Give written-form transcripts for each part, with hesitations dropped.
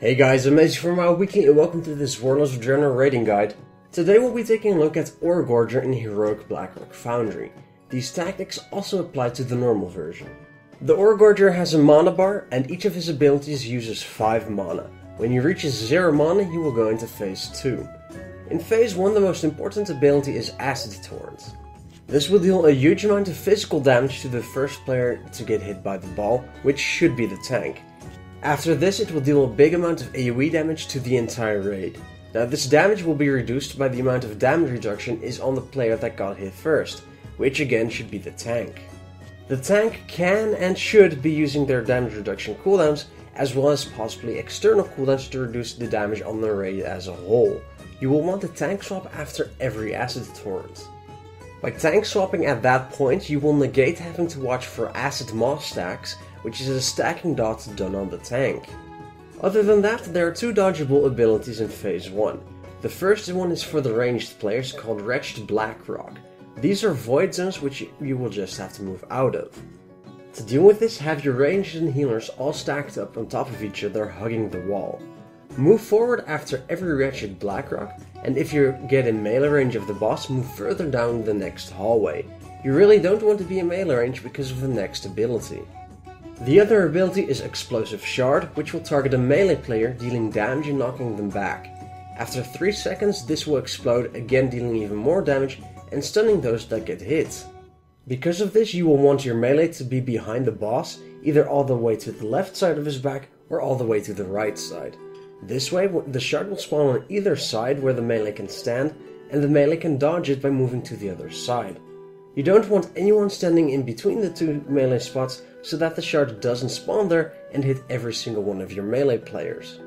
Hey guys, I'm Mezzy from WoW Weekly and welcome to this Warlords of Draenor raiding guide. Today we'll be taking a look at Oregorger in Heroic Blackrock Foundry. These tactics also apply to the normal version. The Oregorger has a mana bar and each of his abilities uses 5 mana. When he reaches 0 mana he will go into phase 2. In phase 1 the most important ability is Acid Torrent. This will deal a huge amount of physical damage to the first player to get hit by the ball, which should be the tank. After this it will deal a big amount of AoE damage to the entire raid. Now this damage will be reduced by the amount of damage reduction is on the player that got hit first, which again should be the tank. The tank can and should be using their damage reduction cooldowns, as well as possibly external cooldowns to reduce the damage on the raid as a whole. You will want a tank swap after every Acid Torrent. By tank swapping at that point, you will negate having to watch for Acid Moss stacks, which is a stacking dot done on the tank. Other than that, there are 2 dodgeable abilities in phase 1. The first one is for the ranged players called Wretched Blackrock. These are void zones which you will just have to move out of. To deal with this, have your ranged and healers all stacked up on top of each other hugging the wall. Move forward after every Wretched Blackrock, and if you get in melee range of the boss, move further down the next hallway. You really don't want to be in melee range because of the next ability. The other ability is Explosive Shard, which will target a melee player, dealing damage and knocking them back. After 3 seconds this will explode, again dealing even more damage and stunning those that get hit. Because of this you will want your melee to be behind the boss, either all the way to the left side of his back or all the way to the right side. This way the shard will spawn on either side where the melee can stand, and the melee can dodge it by moving to the other side. You don't want anyone standing in between the 2 melee spots so that the shard doesn't spawn there and hit every single one of your melee players.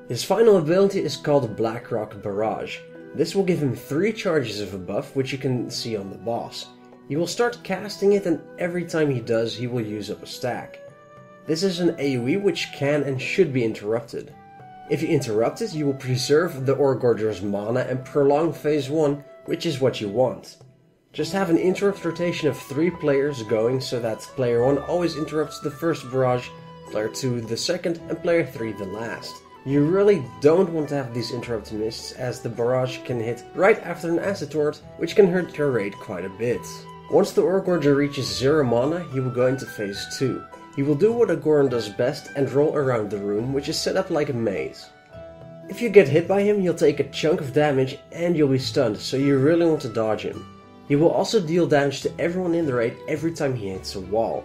His final ability is called Blackrock Barrage. This will give him 3 charges of a buff, which you can see on the boss. He will start casting it, and every time he does he will use up a stack. This is an AoE which can and should be interrupted. If you interrupt it, you will preserve the Oregorger's mana and prolong phase 1, which is what you want. Just have an interrupt rotation of 3 players going so that player 1 always interrupts the first barrage, player 2 the second, and player 3 the last. You really don't want to have these interrupt mists, as the barrage can hit right after an Acid Torrent, which can hurt your raid quite a bit. Once the Oregorger reaches 0 mana, he will go into phase 2. He will do what a Goron does best and roll around the room, which is set up like a maze. If you get hit by him, he'll take a chunk of damage and you'll be stunned, so you really want to dodge him. He will also deal damage to everyone in the raid every time he hits a wall.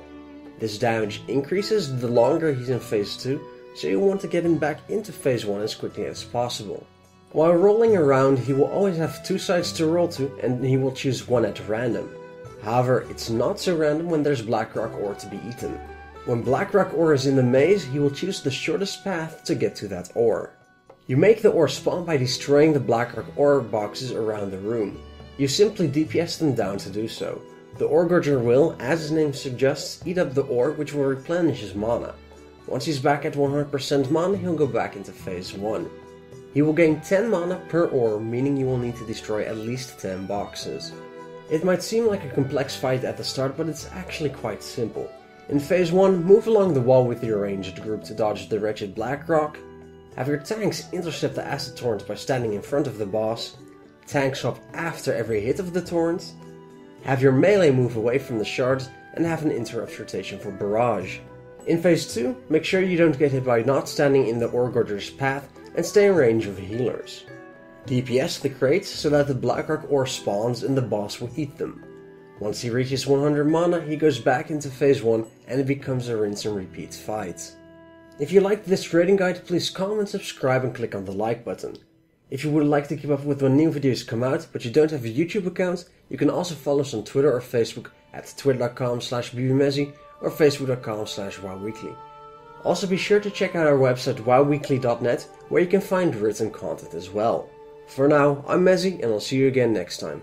This damage increases the longer he's in phase 2, so you want to get him back into phase 1 as quickly as possible. While rolling around, he will always have 2 sides to roll to, and he will choose one at random. However, it's not so random when there's Blackrock ore to be eaten. When Blackrock ore is in the maze, he will choose the shortest path to get to that ore. You make the ore spawn by destroying the Blackrock ore boxes around the room. You simply DPS them down to do so. The Oregorger will, as his name suggests, eat up the ore, which will replenish his mana. Once he's back at 100% mana, he'll go back into phase 1. He will gain 10 mana per ore, meaning you will need to destroy at least 10 boxes. It might seem like a complex fight at the start, but it's actually quite simple. In phase 1, move along the wall with your ranged group to dodge the Wretched Blackrock. Have your tanks intercept the Acid Torrent by standing in front of the boss. Tank swap after every hit of the torrent. Have your melee move away from the shards, and have an interrupt rotation for barrage. In phase 2, make sure you don't get hit by not standing in the Oregorger's path and stay in range of healers. DPS the crates so that the Blackrock ore spawns and the boss will eat them. Once he reaches 100 mana, he goes back into phase 1 and it becomes a rinse and repeat fight. If you liked this raiding guide, please comment, subscribe and click on the like button. If you would like to keep up with when new videos come out, but you don't have a YouTube account, you can also follow us on Twitter or Facebook at twitter.com/bbmezzy or facebook.com/wowweekly. Also be sure to check out our website wowweekly.net, where you can find written content as well. For now, I'm Mezzy and I'll see you again next time.